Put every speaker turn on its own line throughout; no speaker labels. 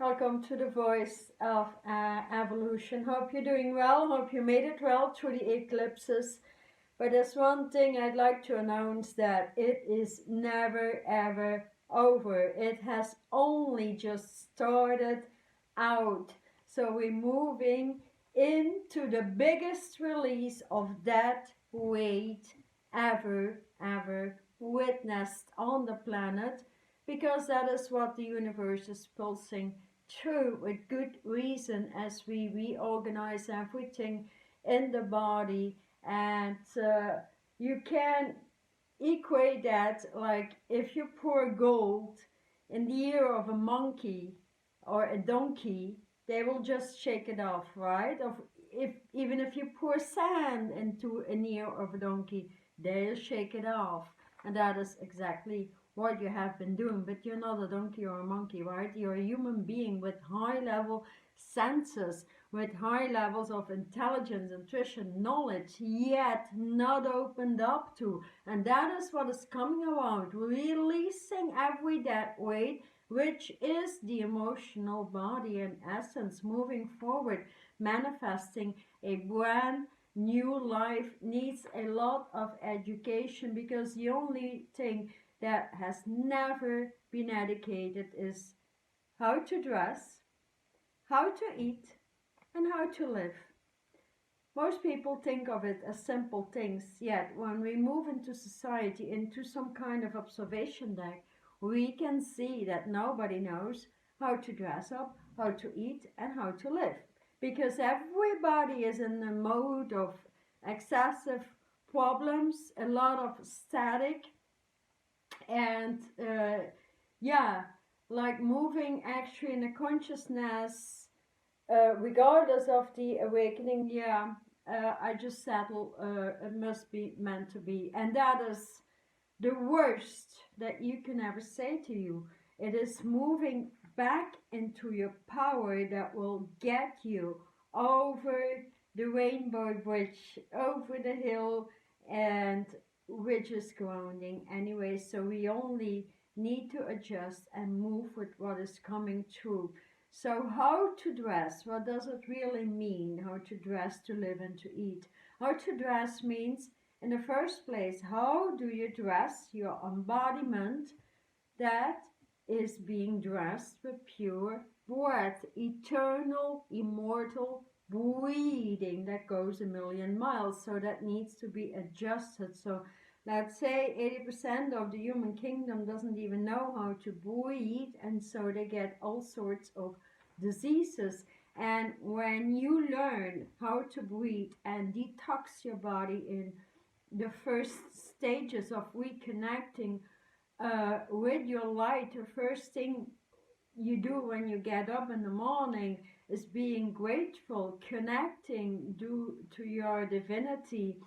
Welcome to the Voice of Evolution. Hope you're doing well. Hope you made it well through the eclipses. But there's one thing I'd like to announce, that it is never ever over. It has only just started out. So we're moving into the biggest release of dead weight ever witnessed on the planet, because that is what the universe is pulsing through, with good reason, as we reorganize everything in the body. And you can equate that like if you pour gold in the ear of a monkey or a donkey, they will just shake it off, right? Even if you pour sand into an ear of a donkey, they'll shake it off. And that is exactly what you have been doing. But you're not a donkey or a monkey, right? You're a human being with high level senses, with high levels of intelligence, intuition, knowledge, yet not opened up to. And that is what is coming around, releasing every dead weight, which is the emotional body in essence, moving forward, manifesting a brand new life. Needs a lot of education, because the only thing that has never been educated is how to dress, how to eat, and how to live. Most people think of it as simple things, yet when we move into society, into some kind of observation deck, we can see that nobody knows how to dress up, how to eat, and how to live. Because everybody is in a mode of excessive problems, a lot of static, and like moving actually in a consciousness, regardless of the awakening. I just settle, it must be meant to be. And that is the worst that you can ever say to you. It is moving back into your power that will get you over the rainbow bridge, over the hill, and which is grounding anyway. So we only need to adjust and move with what is coming through. So how to dress, what does it really mean? How to dress, to live, and to eat. How to dress means, in the first place, how do you dress your embodiment that is being dressed with pure breath, eternal, immortal breathing that goes a million miles. So that needs to be adjusted. So let's say 80% of the human kingdom doesn't even know how to breathe, and so they get all sorts of diseases. And when you learn how to breathe and detox your body in the first stages of reconnecting with your light, the first thing you do when you get up in the morning is being grateful, connecting to your divinity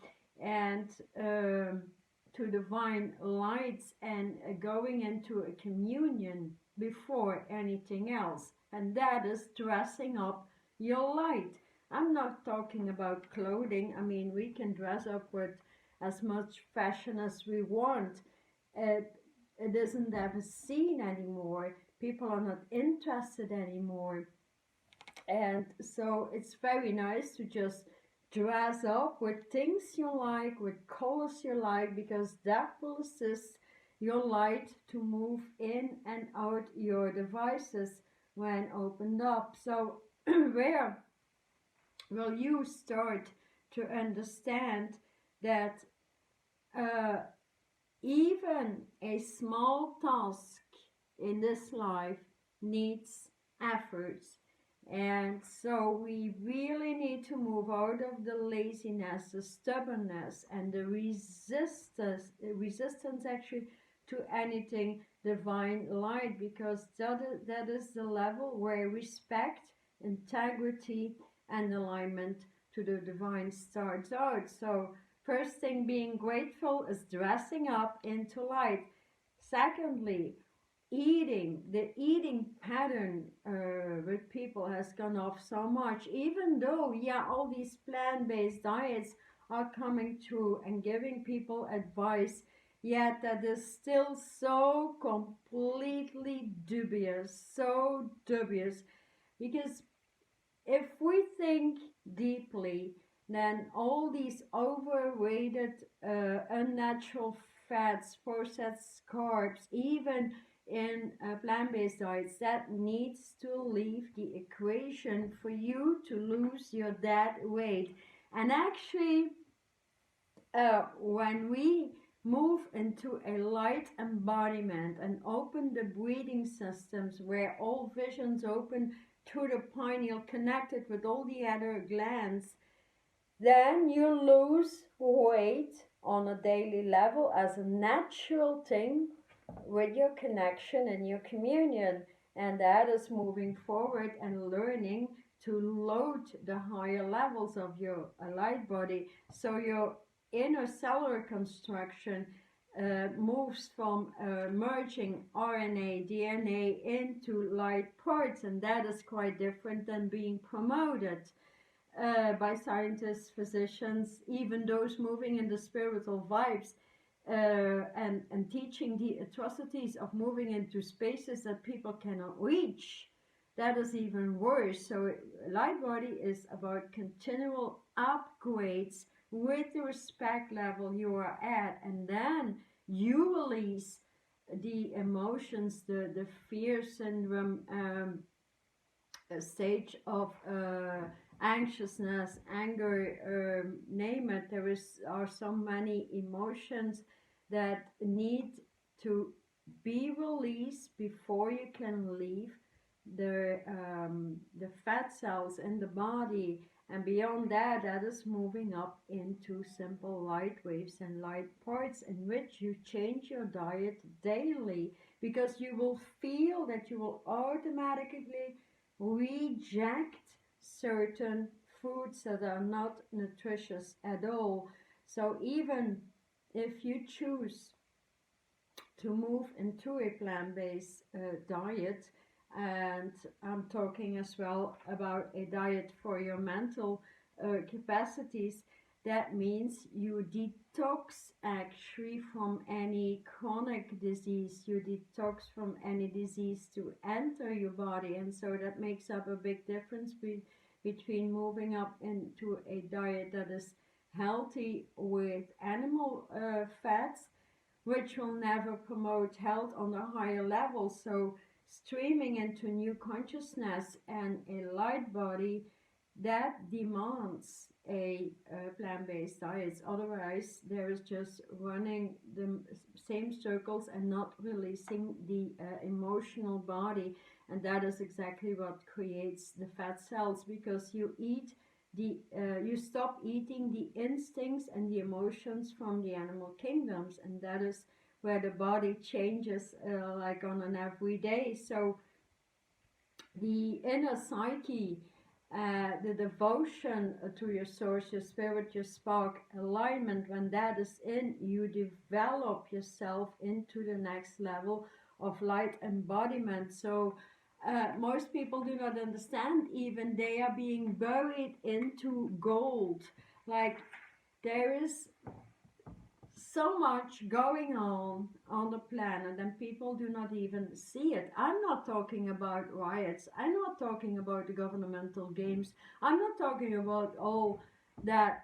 and to divine lights, and going into a communion before anything else. And that is dressing up your light. I'm not talking about clothing. I mean, we can dress up with as much fashion as we want. It isn't ever seen anymore. People are not interested anymore. And so it's very nice to just dress up with things you like, with colors you like, because that will assist your light to move in and out your devices when opened up. So where will you start to understand that even a small task in this life needs efforts? And so we really need to move out of the laziness, the stubbornness, and the resistance actually to anything divine light, because that is the level where respect, integrity, and alignment to the divine starts out. So first thing, being grateful, is dressing up into light. Secondly, the eating pattern with people has gone off so much, even though all these plant-based diets are coming through and giving people advice. yet that is still so completely dubious, so dubious. Because if we think deeply, then all these overrated, unnatural fats, processed carbs, even in plant-based diets, that needs to leave the equation for you to lose your dead weight. And actually, when we move into a light embodiment and open the breathing systems where all visions open to the pineal connected with all the other glands, then you lose weight on a daily level as a natural thing with your connection and your communion. And that is moving forward and learning to load the higher levels of your light body. So your inner cellular construction moves from merging RNA, DNA into light parts, and that is quite different than being promoted by scientists, physicians, even those moving in the spiritual vibes, and teaching the atrocities of moving into spaces that people cannot reach. That is even worse. So light body is about continual upgrades with the respect level you are at, and then you release the emotions, the fear syndrome, stage of anxiousness, anger, name it. Are so many emotions that need to be released before you can leave the fat cells in the body. And beyond that, that is moving up into simple light waves and light parts in which you change your diet daily, because you will feel that you will automatically reject certain foods that are not nutritious at all. So even if you choose to move into a plant-based diet, and I'm talking as well about a diet for your mental capacities, that means you detox actually from any chronic disease, you detox from any disease to enter your body. And so that makes up a big difference between moving up into a diet that is healthy with animal fats, which will never promote health on a higher level. So streaming into new consciousness and a light body, that demands a plant-based diet. Otherwise, there is just running the same circles and not releasing the emotional body. And that is exactly what creates the fat cells, because you eat you stop eating the instincts and the emotions from the animal kingdoms, and that is where the body changes like on an everyday. So the inner psyche, the devotion to your source, your spirit, your spark, alignment, when that is in, you develop yourself into the next level of light embodiment. So most people do not understand, even they are being buried into gold. Like, there is so much going on the planet, and people do not even see it. I'm not talking about riots, I'm not talking about the governmental games, I'm not talking about all that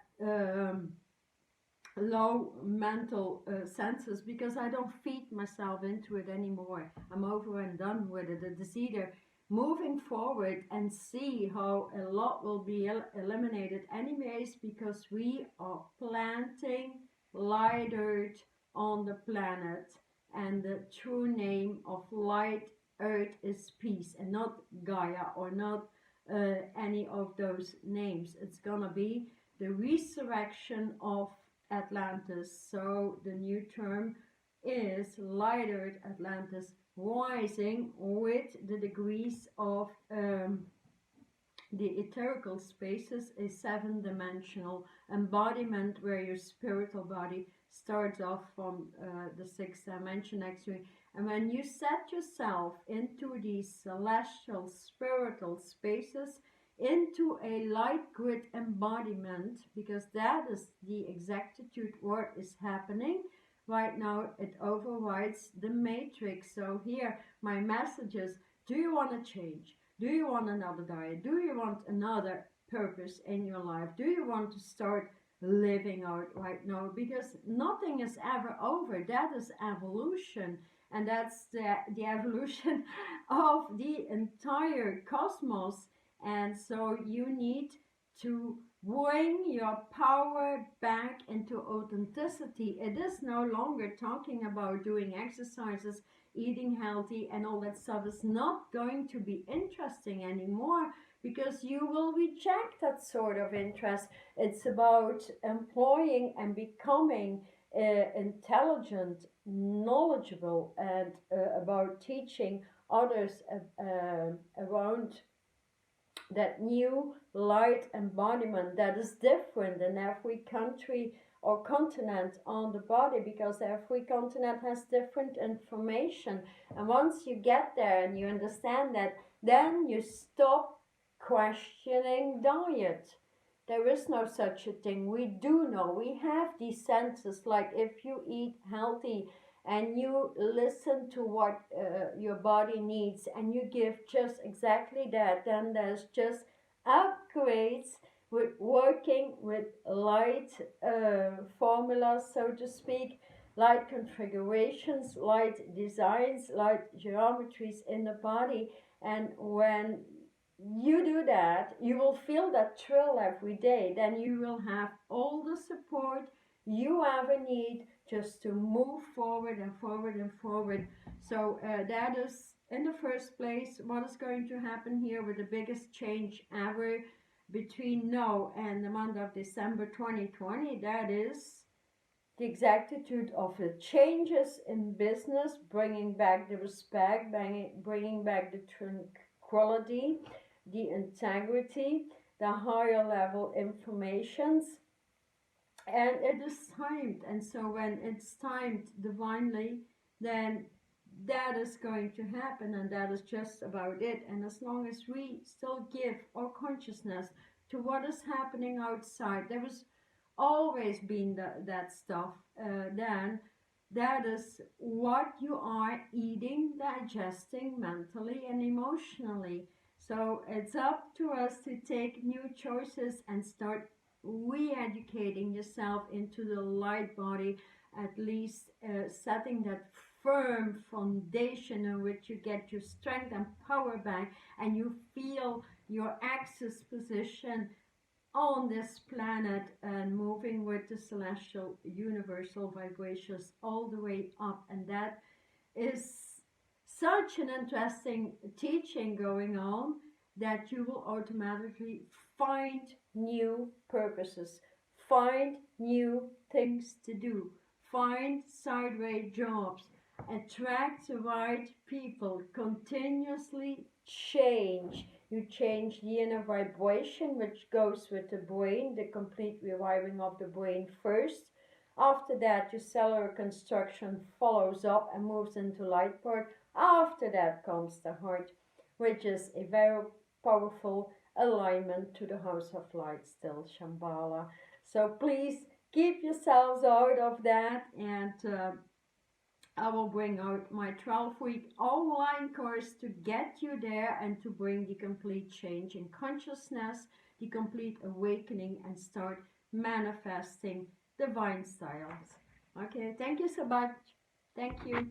low mental senses, because I don't feed myself into it anymore. I'm over and done with it. It is either moving forward and see how a lot will be eliminated anyways, because we are planting light earth on the planet, and the true name of light earth is peace, and not Gaia, or not any of those names. It's gonna be the resurrection of Atlantis. So the new term is light earth Atlantis, rising with the degrees of the etherical spaces, a 7-dimensional embodiment where your spiritual body starts off from the 6th dimension actually. And when you set yourself into these celestial spiritual spaces, into a light grid embodiment, because that is the exactitude what is happening, right now it overrides the matrix. So here my message is, do you want to change? Do you want another diet? Do you want another purpose in your life? Do you want to start living out right now? Because nothing is ever over. That is evolution, and that's the evolution of the entire cosmos. And so you need to bring your power back into authenticity. It is no longer talking about doing exercises, eating healthy, and all that stuff is not going to be interesting anymore, because you will reject that sort of interest. It's about employing and becoming intelligent, knowledgeable, and about teaching others around that new light embodiment that is different in every country or continent on the body, because every continent has different information. And once you get there and you understand that, then you stop questioning diet. There is no such a thing. We do know, we have these senses, like if you eat healthy and you listen to what your body needs and you give just exactly that, then there's just upgrades with working with light formulas, so to speak, light configurations, light designs, light geometries in the body. And when you do that, you will feel that thrill every day. Then you will have all the support you ever need just to move forward and forward and forward. So that is, in the first place, what is going to happen here with the biggest change ever between now and the month of December 2020. That is the exactitude of the changes in business, bringing back the respect, bringing back the tranquility, the integrity, the higher level informations. And it is timed, and so when it's timed divinely, then that is going to happen, and that is just about it. And as long as we still give our consciousness to what is happening outside, there has always been that stuff, then that is what you are eating, digesting mentally and emotionally. So it's up to us to take new choices and start re-educating yourself into the light body, at least setting that firm foundation in which you get your strength and power back, and you feel your axis position on this planet and moving with the celestial universal vibrations all the way up. And that is such an interesting teaching going on, that you will automatically find new purposes, find new things to do, find sideways jobs, attract the right people, continuously change. You change the inner vibration, which goes with the brain, the complete rewiring of the brain first. After that, your cellular construction follows up and moves into light part. After that comes the heart, which is a very powerful alignment to the house of light, still Shambhala. So please keep yourselves out of that, and I will bring out my 12-week online course to get you there and to bring the complete change in consciousness, the complete awakening, and start manifesting divine styles. Okay, thank you so much. Thank you.